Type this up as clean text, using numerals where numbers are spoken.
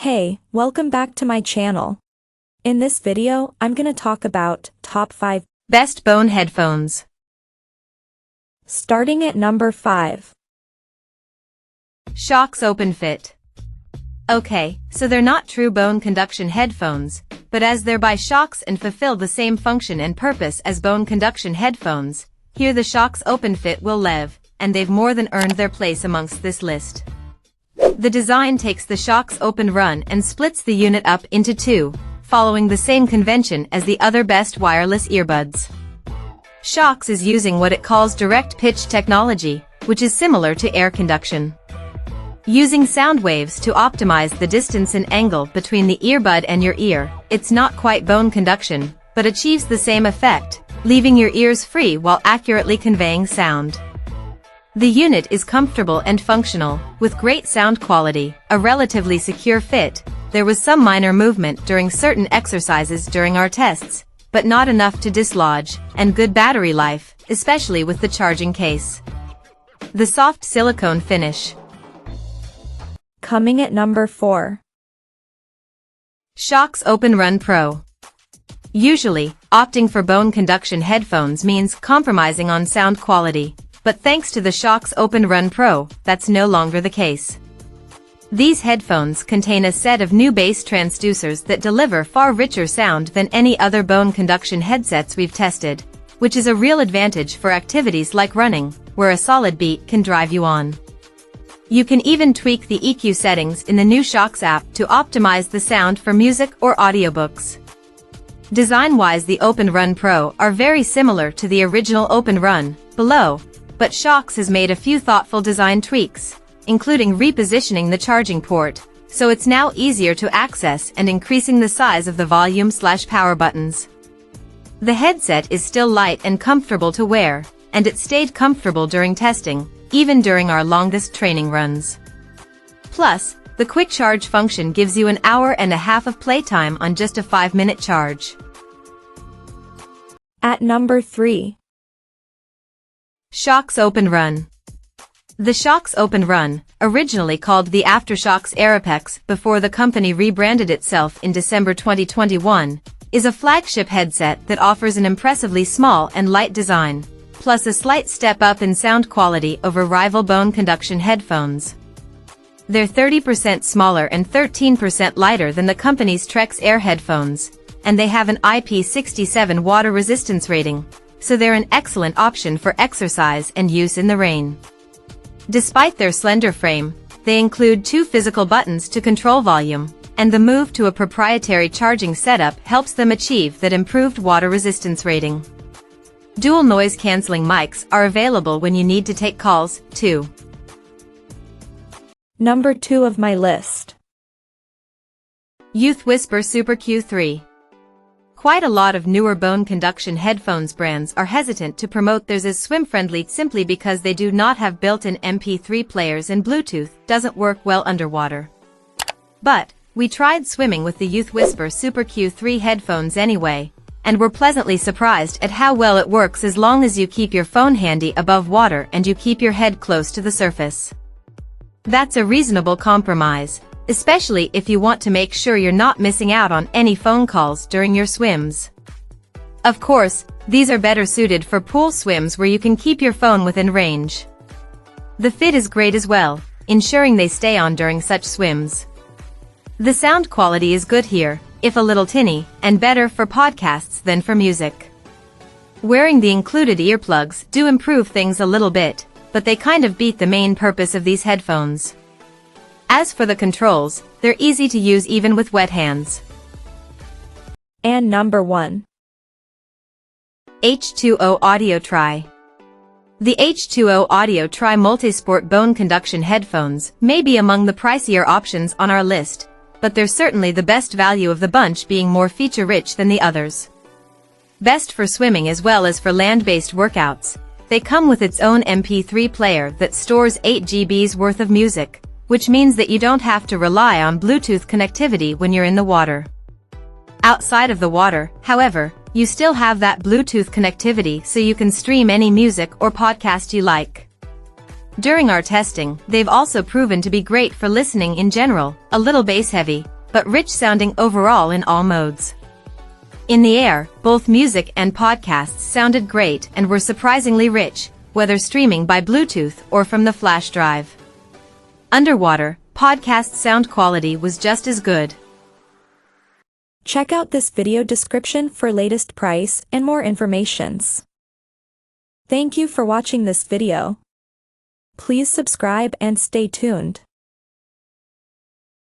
Hey, welcome back to my channel. In this video, I'm gonna talk about top 5 best bone headphones. Starting at number 5. Shokz OpenFit. Okay, so they're not true bone conduction headphones, but as they're by Shokz and fulfill the same function and purpose as bone conduction headphones, here the Shokz OpenFit will live, and they've more than earned their place amongst this list. The design takes the Shokz OpenRun and splits the unit up into two, following the same convention as the other best wireless earbuds. Shokz is using what it calls direct pitch technology, which is similar to air conduction. Using sound waves to optimize the distance and angle between the earbud and your ear, it's not quite bone conduction, but achieves the same effect, leaving your ears free while accurately conveying sound. The unit is comfortable and functional, with great sound quality, a relatively secure fit. There was some minor movement during certain exercises during our tests, but not enough to dislodge, and good battery life, especially with the charging case. The soft silicone finish. Coming at number 4. Shokz OpenRun Pro. Usually, opting for bone conduction headphones means compromising on sound quality, but thanks to the Shokz OpenRun Pro, that's no longer the case. These headphones contain a set of new bass transducers that deliver far richer sound than any other bone conduction headsets we've tested, which is a real advantage for activities like running, where a solid beat can drive you on. You can even tweak the EQ settings in the new Shokz app to optimize the sound for music or audiobooks. Design-wise, the OpenRun Pro are very similar to the original OpenRun, below, but Shokz has made a few thoughtful design tweaks, including repositioning the charging port, so it's now easier to access and increasing the size of the volume/power buttons. The headset is still light and comfortable to wear, and it stayed comfortable during testing, even during our longest training runs. Plus, the quick charge function gives you an hour and a half of playtime on just a 5-minute charge. At number 3. Shokz OpenRun. The Shokz OpenRun, originally called the AfterShokz Aeropex before the company rebranded itself in December 2021, is a flagship headset that offers an impressively small and light design, plus a slight step up in sound quality over rival bone conduction headphones. They're 30% smaller and 13% lighter than the company's Trex Air headphones, and they have an IP67 water resistance rating, so they're an excellent option for exercise and use in the rain. Despite their slender frame, they include 2 physical buttons to control volume, and the move to a proprietary charging setup helps them achieve that improved water resistance rating. Dual noise-canceling mics are available when you need to take calls, too. Number 2 of my list. YouthWhisper Super Q3. Quite a lot of newer bone conduction headphones brands are hesitant to promote theirs as swim-friendly simply because they do not have built-in MP3 players and Bluetooth doesn't work well underwater. But, we tried swimming with the YouthWhisper Super Q3 headphones anyway, and were pleasantly surprised at how well it works as long as you keep your phone handy above water and you keep your head close to the surface. That's a reasonable compromise, especially if you want to make sure you're not missing out on any phone calls during your swims. Of course, these are better suited for pool swims where you can keep your phone within range. The fit is great as well, ensuring they stay on during such swims. The sound quality is good here, if a little tinny, and better for podcasts than for music. Wearing the included earplugs do improve things a little bit, but they kind of beat the main purpose of these headphones. As for the controls, they're easy to use even with wet hands. And number 1. H2O Audio Tri. The H2O Audio Tri Multisport Bone Conduction Headphones may be among the pricier options on our list, but they're certainly the best value of the bunch, being more feature-rich than the others. Best for swimming as well as for land-based workouts, they come with its own MP3 player that stores 8 GB's worth of music, which means that you don't have to rely on Bluetooth connectivity when you're in the water. Outside of the water, however, you still have that Bluetooth connectivity so you can stream any music or podcast you like. During our testing, they've also proven to be great for listening in general, a little bass heavy, but rich sounding overall in all modes. In the air, both music and podcasts sounded great and were surprisingly rich, whether streaming by Bluetooth or from the flash drive. Underwater, podcast sound quality was just as good. Check out this video description for latest price and more informations. Thank you for watching this video. Please subscribe and stay tuned.